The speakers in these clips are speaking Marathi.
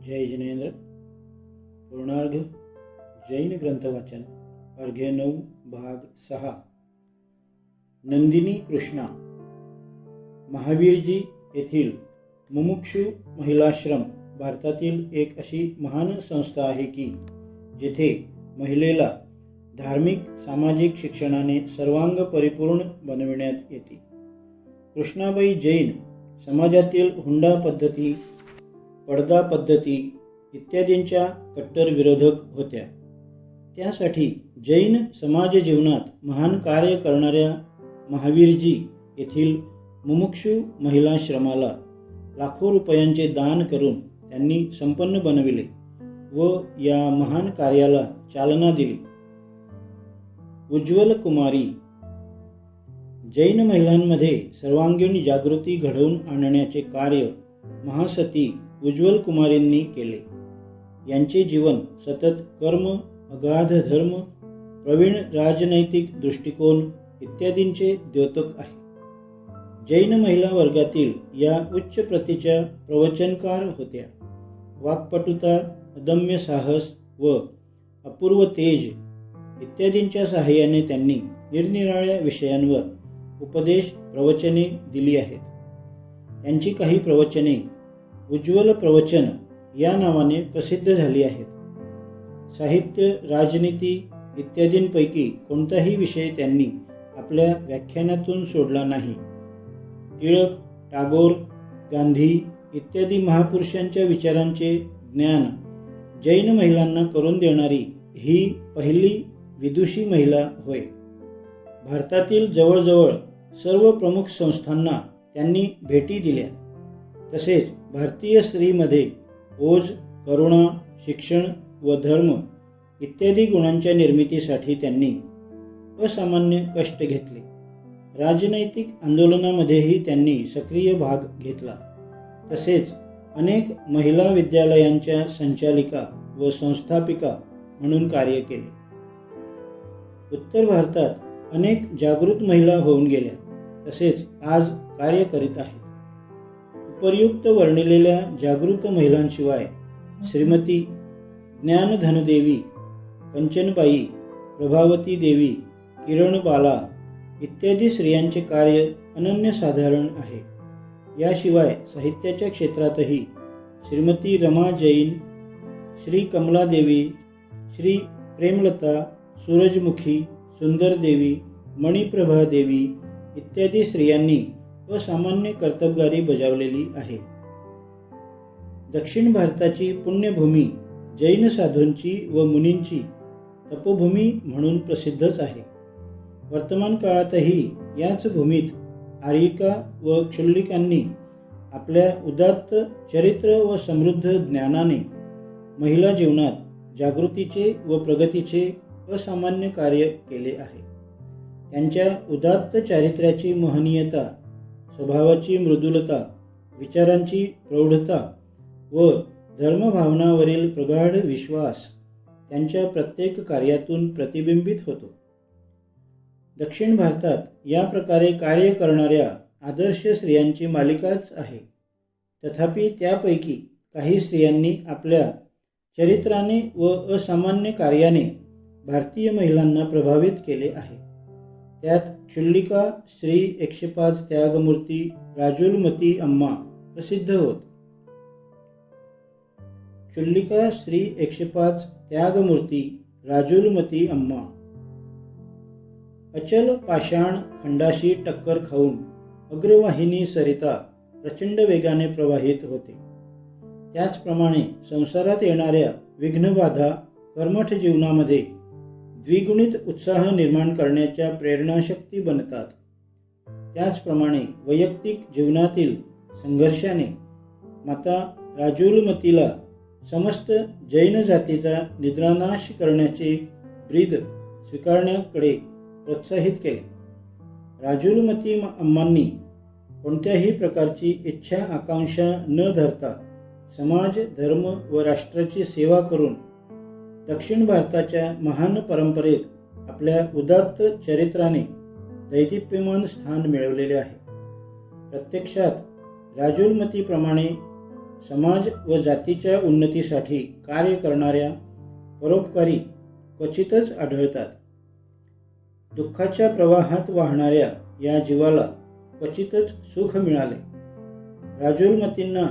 जय जिनेंद्र। पूर्णार्घ जैन ग्रंथ वाचन अर्घ्य 9 भाग 6। नंदिनी कृष्णा। महावीरजी येथील मुमुक्षु महिलाश्रम भारतातील एक अशी महान संस्था आहे की जेथे महिलेला धार्मिक सामाजिक शिक्षणाने सर्वांग परिपूर्ण बनविण्यात येते। कृष्णाबाई जैन समाजातील हुंडा पद्धती, पडदा पद्धती इत्यादींच्या कट्टर विरोधक होत्या। त्यासाठी जैन समाज जीवनात महान कार्य करणाऱ्या महावीरजी येथील मुमुक्षु महिलाश्रमाला लाखो रुपयांचे दान करून त्यांनी संपन्न बनविले व या महान कार्याला चालना दिली। उज्ज्वल कुमारी। जैन महिलांमध्ये सर्वांगीण जागृती घडवून आणण्याचे कार्य महासती उज्ज्वल कुमारींनी केले। यांचे जीवन सतत कर्म, अगाध धर्म, प्रवीण राजनैतिक दृष्टिकोन इत्यादींचे द्योतक आहे। जैन महिला वर्गातील या उच्च प्रतीच्या प्रवचनकार होत्या। वाक्पटुता, अदम्य साहस व अपूर्व तेज इत्यादींच्या सहाय्याने त्यांनी निरनिराळ्या विषयांवर उपदेश प्रवचने दिली आहेत। त्यांची काही प्रवचने उज्ज्वल प्रवचन या नावाने प्रसिद्ध झाली आहेत। साहित्य, राजनीती इत्यादींपैकी कोणताही विषय त्यांनी आपल्या व्याख्यानातून सोडला नाही। टिळक, टागोर, गांधी इत्यादी महापुरुषांच्या विचारांचे ज्ञान जैन महिलांना करून देणारी ही पहिली विदुषी महिला होय। भारतातील जवळजवळ सर्व प्रमुख संस्थांना त्यांनी भेटी दिल्या। तसेच भारतीय स्त्रीमध्ये ओज, करुणा, शिक्षण व धर्म इत्यादी गुणांच्या निर्मितीसाठी त्यांनी असामान्य कष्ट घेतले। राजनैतिक आंदोलनामध्येही त्यांनी सक्रिय भाग घेतला। तसेच अनेक महिला विद्यालयांच्या संचालिका व संस्थापिका म्हणून कार्य केले। उत्तर भारतात अनेक जागृत महिला होऊन गेल्या, तसेच आज कार्य करीत आहेत। उपर्युक्त वर्णिलेल्या जागृत महिलांशिवाय श्रीमती ज्ञानधनदेवी, कंचनबाई, प्रभावती देवी, किरणबाला इत्यादी स्त्रियांचे कार्य अनन्यसाधारण आहे। याशिवाय साहित्याच्या क्षेत्रातही श्रीमती रमा जैन, श्री कमलादेवी, श्री प्रेमलता, सूरजमुखी, सुंदरदेवी, मणिप्रभा देवी इत्यादी स्त्रियांनी असामान्य कर्तबगारी बजावलेली आहे। दक्षिण भारताची पुण्यभूमी जैन साधूंची व मुनींची तपोभूमी म्हणून प्रसिद्धच आहे। वर्तमान काळातही याच भूमीत आर्यिका व क्षुल्लिकांनी आपल्या उदात्त चरित्र व समृद्ध ज्ञानाने महिला जीवनात जागृतीचे व प्रगतीचे असामान्य कार्य केले आहे। त्यांच्या उदात्त चारित्र्याची महनीयता, स्वभावाची मृदुलता, विचारांची प्रौढता व धर्मभावनावरील प्रगाढ विश्वास त्यांच्या प्रत्येक कार्यातून प्रतिबिंबित होतो। दक्षिण भारतात या प्रकारे कार्य करणाऱ्या आदर्श स्त्रियांची मालिकाच आहे। तथापि त्यापैकी काही स्त्रियांनी आपल्या चरित्राने व असामान्य कार्याने भारतीय महिलांना प्रभावित केले आहे। त्यात क्षुल्लिका श्री 105 त्यागमूर्ती राजुलमती अम्मा प्रसिद्ध होत। क्षुल्लिका श्री 105 त्यागमूर्ती राजुलमती अम्मा अचल पाषाण खंडाशी टक्कर खाऊन अग्रवाहिनी सरिता प्रचंड वेगाने प्रवाहित होते। त्याचप्रमाणे संसारात येणाऱ्या विघ्नबाधा कर्मठ जीवनामध्ये द्विगुणित उत्साह निर्माण करण्याच्या प्रेरणाशक्ती बनतात। त्याचप्रमाणे वैयक्तिक जीवनातील संघर्षाने माता राजुलमतीला समस्त जैन जातीचा निद्रानाश करण्याचे ब्रीद स्वीकारण्याकडे प्रोत्साहित केले। राजुलमती अम्मांनी कोणत्याही प्रकारची इच्छा आकांक्षा न धरता समाज, धर्म व राष्ट्राची सेवा करून दक्षिण भारताच्या महान परंपरेत आपल्या उदात्त चरित्राने दैदिप्यमान स्थान मिळवलेले आहे। प्रत्यक्षात राजुलमतीप्रमाणे समाज व जातीच्या उन्नतीसाठी कार्य करणाऱ्या परोपकारी क्वचितच आढळतात. दुःखाच्या प्रवाहात वाहणाऱ्या या जीवाला क्वचितच सुख मिळाले. राजुलमतींना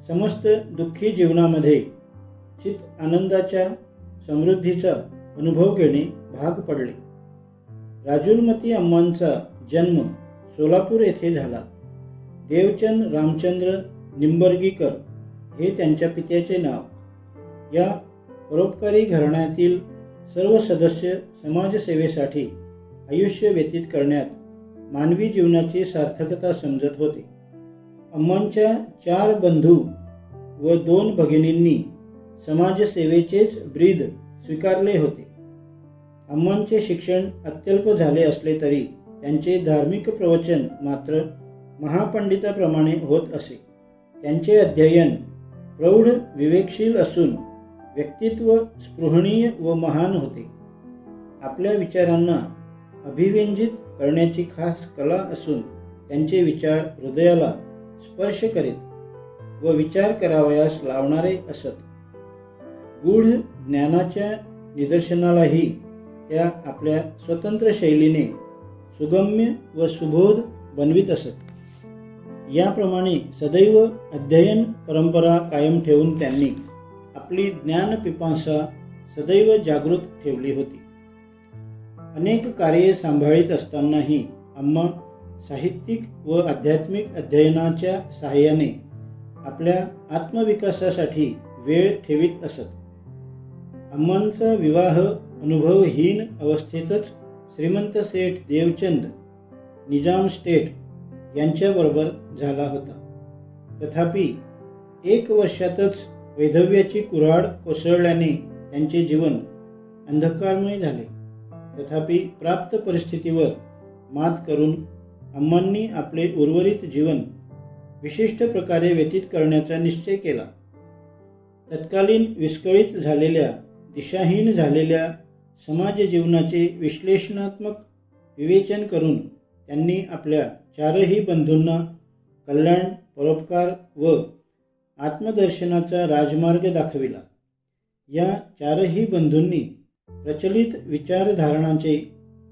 समस्त दुःखी जीवनामध्ये चित आनंदाच्या समृद्धीचा अनुभव घेणे भाग पडले. राजुलमती अम्मांचा जन्म सोलापूर येथे झाला. देवचंद रामचंद्र निंबर्गीकर हे त्यांच्या पित्याचे नाव. या परोपकारी घराण्यातील सर्व सदस्य समाजसेवेसाठी आयुष्य व्यतीत करण्यात मानवी जीवनाची सार्थकता समजत होते. अम्मांच्या 4 बंधू व 2 भगिनींनी समाजसेवेचेच ब्रीद स्वीकारले होते. अम्मांचे शिक्षण अत्यल्प झाले असले तरी त्यांचे धार्मिक प्रवचन मात्र महापंडिताप्रमाणे होत असे. त्यांचे अध्ययन प्रौढ विवेकशील असून व्यक्तित्व स्पृहणीय व महान होते. आपल्या विचारांना अभिव्यंजित करण्याची खास कला असून त्यांचे विचार हृदयाला स्पर्श करीत व विचार करावयास लावणारे असत. गूढ ज्ञानाच्या निदर्शनालाही त्या आपल्या स्वतंत्र शैलीने सुगम्य व सुबोध बनवित असत. याप्रमाणे सदैव अध्ययन परंपरा कायम ठेवून त्यांनी आपली ज्ञानपिपासा सदैव जागृत ठेवली होती. अनेक कार्ये सांभाळीत असतानाही अम्मा साहित्यिक व आध्यात्मिक अध्ययनाच्या सहाय्याने आपल्या आत्मविकासासाठी वेळ ठेवीत असत. अम्मांचा विवाह अनुभवहीन अवस्थेतच श्रीमंत सेठ देवचंद निजाम स्टेट यांच्याबरोबर झाला होता. तथापि 1 वर्षातच वैधव्याची कुऱ्हाड कोसळल्याने त्यांचे जीवन अंधकारमय झाले. तथापि प्राप्त परिस्थितीवर मात करून अम्मांनी आपले उर्वरित जीवन विशिष्ट प्रकारे व्यतीत करण्याचा निश्चय केला. तत्कालीन विस्कळीत झालेल्या दिशाहीन झालेल्या समाज जीवनाचे विश्लेषणात्मक विवेचन करून त्यांनी आपल्या 4ही बंधूंना कल्याण, परोपकार व आत्मदर्शनाचा राजमार्ग दाखविला. या 4ही बंधूंनी प्रचलित विचारधारणांचे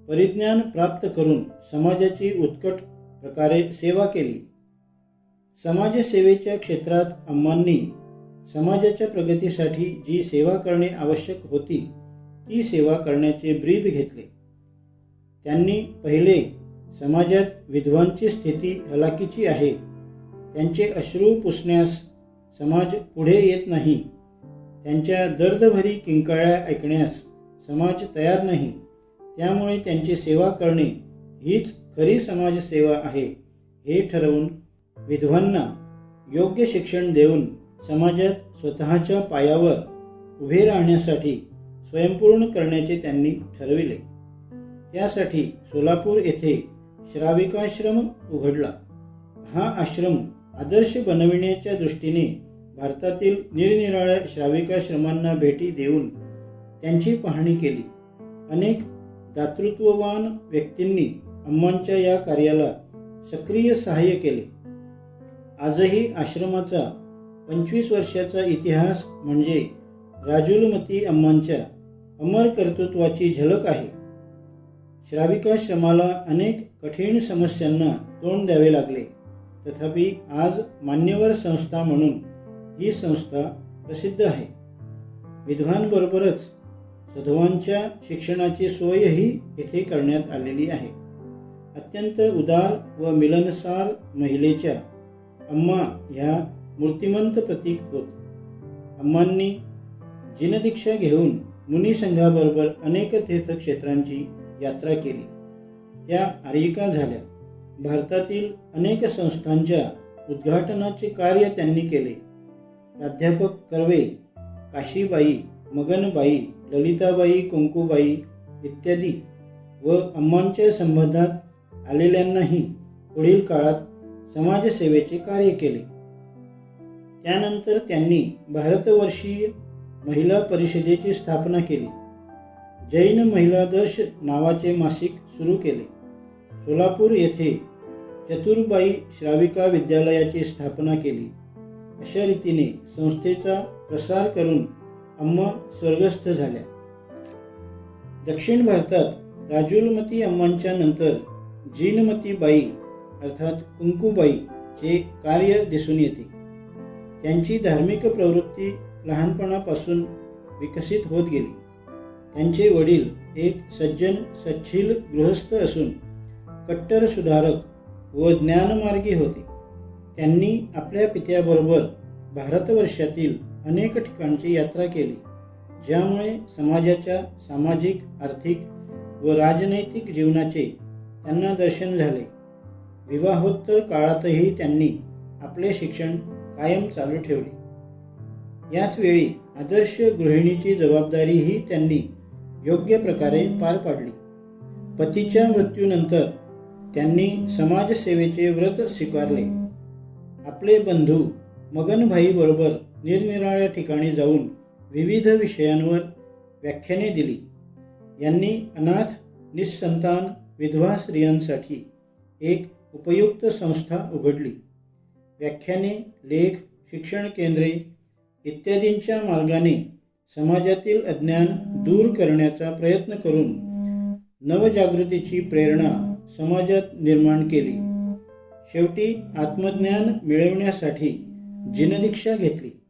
परिज्ञान प्राप्त करून समाजाची उत्कट प्रकारे सेवा केली. समाजसेवेच्या क्षेत्रात अम्मांनी समाजाच्या प्रगतीसाठी जी सेवा करणे आवश्यक होती ती सेवा करण्याचे ब्रीद घेतले. त्यांनी पहिले समाजात विधवांची स्थिती हलाखीची आहे, त्यांचे अश्रू पुसण्यास समाज पुढे येत नाही, त्यांच्या दर्दभरी किंकाळ्या ऐकण्यास समाज तयार नाही, त्यामुळे त्यांची सेवा करणे हीच खरी समाजसेवा आहे हे ठरवून विधवांना योग्य शिक्षण देऊन समाजात स्वतःच्या पायावर उभे राहण्यासाठी स्वयंपूर्ण करण्याचे त्यांनी ठरविले. त्यासाठी सोलापूर येथे श्राविकाश्रम उघडला. हा आश्रम आदर्श बनविण्याच्या दृष्टीने भारतातील निरनिराळ्या श्राविकाश्रमांना भेटी देऊन त्यांची पाहणी केली. अनेक दातृत्ववान व्यक्तींनी अम्मांच्या या कार्याला सक्रिय सहाय्य केले. आजही आश्रमाचा 25 वर्षाचा इतिहास म्हणजे राजुलमती अम्मांच्या अमर कर्तृत्वाची झलक आहे. श्राविकाश्रमाला अनेक कठीण समस्यांना तोंड द्यावे लागले. तथापि आज मान्यवर संस्था म्हणून ही संस्था प्रसिद्ध आहे. विधवांबरोबरच सधवांच्या शिक्षणाची सोयही येथे करण्यात आलेली आहे. अत्यंत उदार व मिलनसार महिलेच्या अम्मा ह्या मूर्तिमंत प्रतीक होत. अम्मांनी जिनदीक्षा घेऊन मुनिसंघाबरोबर अनेक तीर्थक्षेत्रांची यात्रा केली. त्या आर्यिका झाल्या. भारतातील अनेक संस्थांच्या उद्घाटनाचे कार्य त्यांनी केले. प्राध्यापक कर्वे, काशीबाई, मगनबाई, ललिताबाई, कुंकूबाई इत्यादी व अम्मांच्या संबंधात आलेल्यांनाही पुढील काळात समाजसेवेचे कार्य केले. त्यानंतर त्यांनी भारतवर्षीय महिला परिषदेची स्थापना केली. जैन महिलादर्श नावाचे मासिक सुरू केले. सोलापूर येथे चतुरबाई श्राविका विद्यालयाची स्थापना केली. अशा रीतीने संस्थेचा प्रसार करून अम्मा स्वर्गस्थ झाल्या. दक्षिण भारतात राजुलमती अम्मांच्या नंतर जिनमती बाई अर्थात कुंकूबाईचे कार्य दिसून येते. त्यांची धार्मिक प्रवृत्ती लहानपणापासून विकसित होत गेली. त्यांचे वडील एक सज्जन सच्छील गृहस्थ असून कट्टर सुधारक व ज्ञानमार्गी होते. त्यांनी आपल्या पित्याबरोबर भारतवर्षातील अनेक ठिकाणची यात्रा केली, ज्यामुळे समाजाच्या सामाजिक, आर्थिक व राजनैतिक जीवनाचे त्यांना दर्शन झाले. विवाहोत्तर काळातही त्यांनी आपले शिक्षण कायम चालू ठेवले. याच वेळी आदर्श गृहिणीची जबाबदारीही त्यांनी योग्य प्रकारे पार पाडली. पतीच्या मृत्यूनंतर त्यांनी समाजसेवेचे व्रत स्वीकारले. आपले बंधू मगनभाई बरोबर निरनिराळ्या ठिकाणी जाऊन विविध विषयांवर व्याख्याने दिली. यांनी अनाथ, निःसंतान, विधवा स्त्रियांसाठी एक उपयुक्त संस्था उघडली. व्याख्याने, लेख, शिक्षण केंद्रे इत्यादींच्या मार्गाने समाजातील अज्ञान दूर करण्याचा प्रयत्न करून नवजागृतीची प्रेरणा समाजात निर्माण केली. शेवटी आत्मज्ञान मिळवण्यासाठी जिनदीक्षा घेतली.